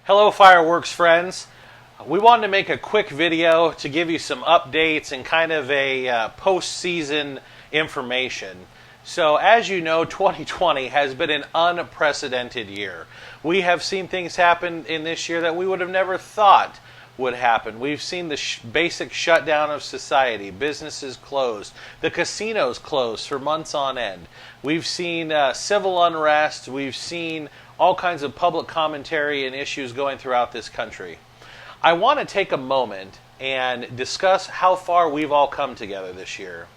Hello fireworks friends. We wanted to make a quick video to give you some updates and kind of a post-season information. So as you know, 2020 has been an unprecedented year. We have seen things happen in this year that we would have never thought would happen. We've seen the basic shutdown of society, businesses closed, the casinos closed for months on end. We've seen civil unrest, we've seen all kinds of public commentary and issues going throughout this country. I want to take a moment and discuss how far we've all come together this year.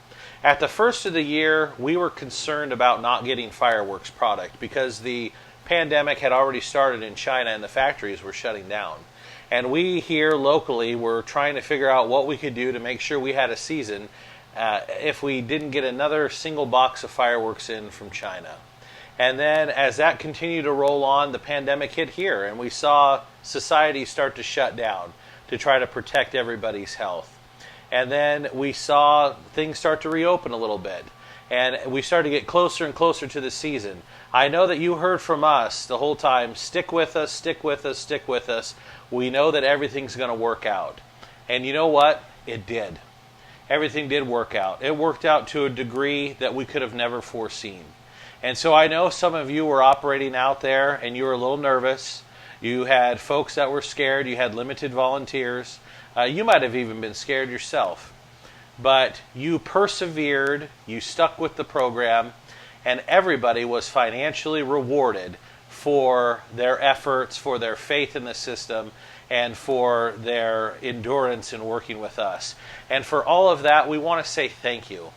At the first of the year, we were concerned about not getting fireworks product because the pandemic had already started in China and the factories were shutting down. And we here locally were trying to figure out what we could do to make sure we had a season if we didn't get another single box of fireworks in from China. And then as that continued to roll on, the pandemic hit here, and we saw society start to shut down to try to protect everybody's health. And then we saw things start to reopen a little bit, and we started to get closer and closer to the season. I know that you heard from us the whole time, stick with us, stick with us, stick with us. We know that everything's going to work out. And you know what? It did. Everything did work out. It worked out to a degree that we could have never foreseen. And so I know some of you were operating out there and you were a little nervous. You had folks that were scared. You had limited volunteers. You might have even been scared yourself. But you persevered, you stuck with the program, and everybody was financially rewarded for their efforts, for their faith in the system, and for their endurance in working with us. And for all of that, we want to say thank you.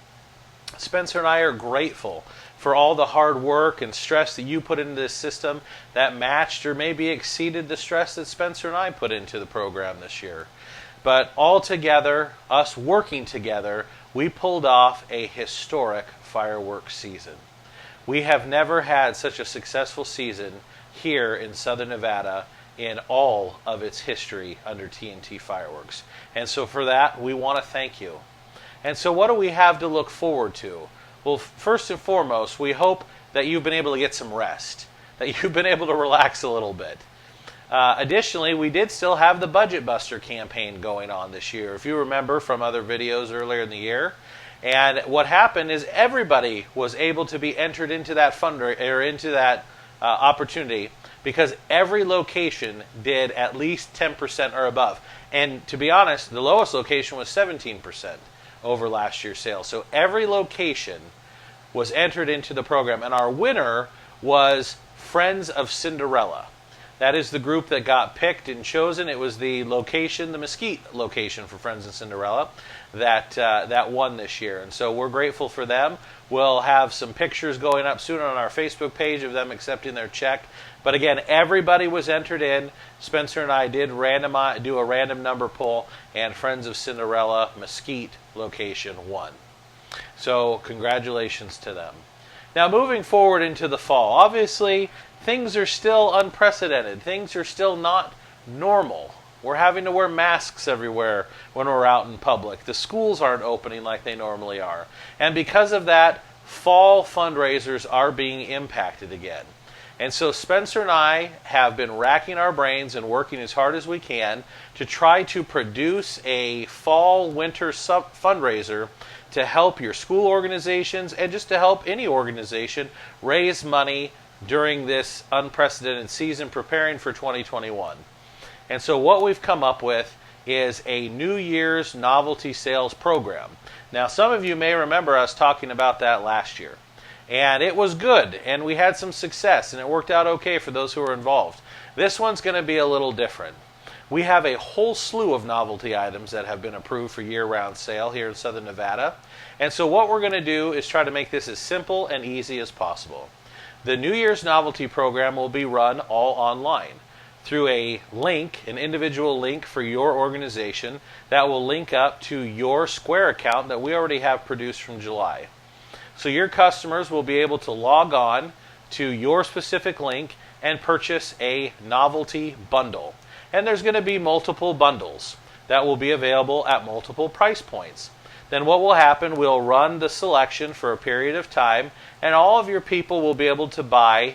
Spencer and I are grateful for all the hard work and stress that you put into this system that matched or maybe exceeded the stress that Spencer and I put into the program this year. But all together, us working together, we pulled off a historic fireworks season. We have never had such a successful season here in Southern Nevada in all of its history under TNT Fireworks. And so for that, we want to thank you. And so what do we have to look forward to? Well, first and foremost, we hope that you've been able to get some rest, that you've been able to relax a little bit. Additionally, we did still have the Budget Buster campaign going on this year, if you remember from other videos earlier in the year. And what happened is everybody was able to be entered into that opportunity because every location did at least 10% or above. And to be honest, the lowest location was 17% over last year's sales. So every location was entered into the program, and our winner was Friends of Cinderella. That is the group that got picked and chosen. It was the location, the Mesquite location for Friends of Cinderella, that won this year. And so we're grateful for them. We'll have some pictures going up soon on our Facebook page of them accepting their check. But again, everybody was entered in. Spencer and I did do a random number pull, and Friends of Cinderella Mesquite location won. So congratulations to them. Now moving forward into the fall, obviously things are still unprecedented. Things are still not normal. We're having to wear masks everywhere when we're out in public. The schools aren't opening like they normally are. And because of that, fall fundraisers are being impacted again. And so Spencer and I have been racking our brains and working as hard as we can to try to produce a fall-winter fundraiser to help your school organizations and just to help any organization raise money during this unprecedented season preparing for 2021. And so what we've come up with is a New Year's novelty sales program. Now some of you may remember us talking about that last year. And it was good, and we had some success, and it worked out okay for those who were involved. This one's going to be a little different. We have a whole slew of novelty items that have been approved for year-round sale here in Southern Nevada. And so what we're going to do is try to make this as simple and easy as possible. The New Year's novelty program will be run all online through a link, an individual link for your organization that will link up to your Square account that we already have produced from July. So your customers will be able to log on to your specific link and purchase a novelty bundle. And there's going to be multiple bundles that will be available at multiple price points. Then what will happen, we'll run the selection for a period of time, and all of your people will be able to buy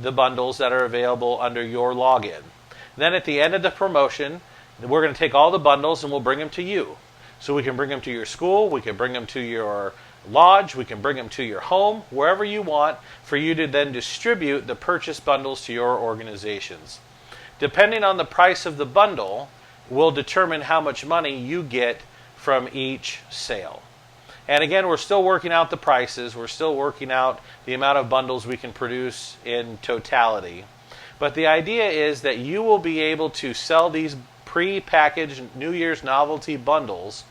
the bundles that are available under your login. Then at the end of the promotion, we're going to take all the bundles and we'll bring them to you. So we can bring them to your school, we can bring them to your lodge, we can bring them to your home, wherever you want, for you to then distribute the purchase bundles to your organizations. Depending on the price of the bundle, will determine how much money you get from each sale. And again, we're still working out the prices. We're still working out the amount of bundles we can produce in totality. But the idea is that you will be able to sell these pre-packaged New Year's novelty bundles.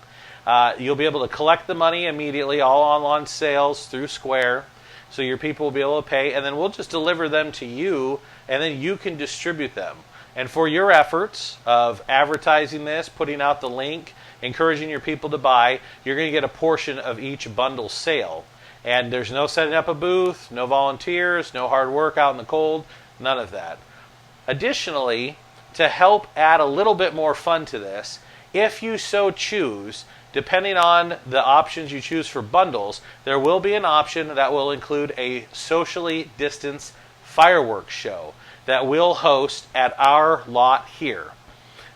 You'll be able to collect the money immediately, all online sales through Square. So your people will be able to pay, and then we'll just deliver them to you, and then you can distribute them. And for your efforts of advertising this, putting out the link, encouraging your people to buy, you're going to get a portion of each bundle sale. And there's no setting up a booth, no volunteers, no hard work out in the cold, none of that. Additionally, to help add a little bit more fun to this, if you so choose, depending on the options you choose for bundles, there will be an option that will include a socially distanced fireworks show that we'll host at our lot here.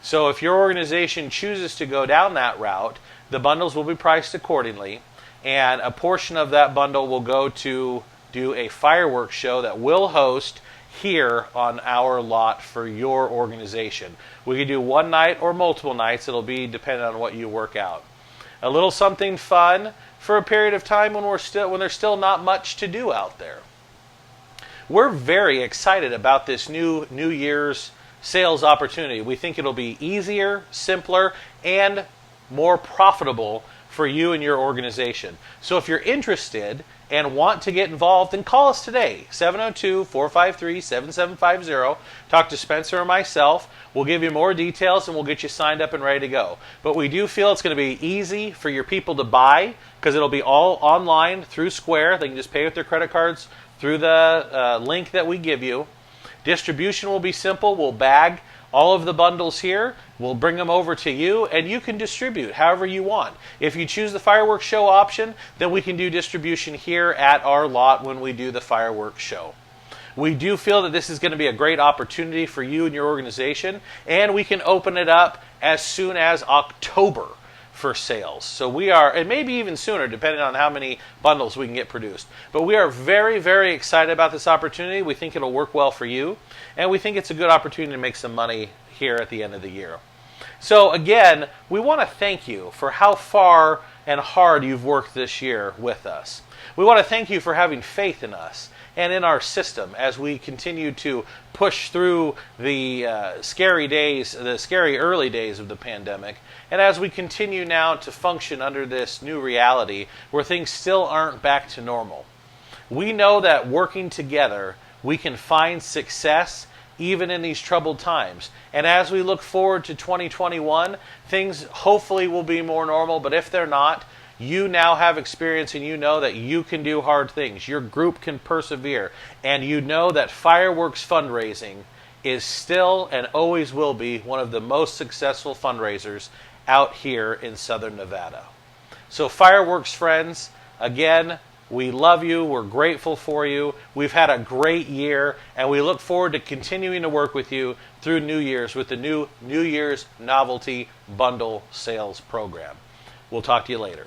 So if your organization chooses to go down that route, the bundles will be priced accordingly, and a portion of that bundle will go to do a fireworks show that we'll host here on our lot for your organization. We can do one night or multiple nights. It'll be dependent on what you work out. A little something fun for a period of time when there's still not much to do out there. We're very excited about this New Year's sales opportunity. We think it'll be easier, simpler, and more profitable for you and your organization. So if you're interested and want to get involved, then call us today, 702-453-7750. Talk to Spencer or myself. We'll give you more details and we'll get you signed up and ready to go. But we do feel it's going to be easy for your people to buy because it'll be all online through Square. They can just pay with their credit cards through the link that we give you. Distribution will be simple. We'll bag all of the bundles here. We'll bring them over to you, and you can distribute however you want. If you choose the fireworks show option, then we can do distribution here at our lot when we do the fireworks show. We do feel that this is going to be a great opportunity for you and your organization, and we can open it up as soon as October for sales. So we are, and maybe even sooner, depending on how many bundles we can get produced. But we are very, very excited about this opportunity. We think it'll work well for you, and we think it's a good opportunity to make some money here at the end of the year. So again, we want to thank you for how far and hard you've worked this year with us. We want to thank you for having faith in us and in our system as we continue to push through the scary days, the scary early days of the pandemic, and as we continue now to function under this new reality where things still aren't back to normal. We know that working together, we can find success even in these troubled times. And as we look forward to 2021, things hopefully will be more normal, but if they're not, you now have experience and you know that you can do hard things. Your group can persevere. And you know that fireworks fundraising is still and always will be one of the most successful fundraisers out here in Southern Nevada. So fireworks friends, again, we love you. We're grateful for you. We've had a great year, and we look forward to continuing to work with you through New Year's with the new New Year's Novelty Bundle Sales Program. We'll talk to you later.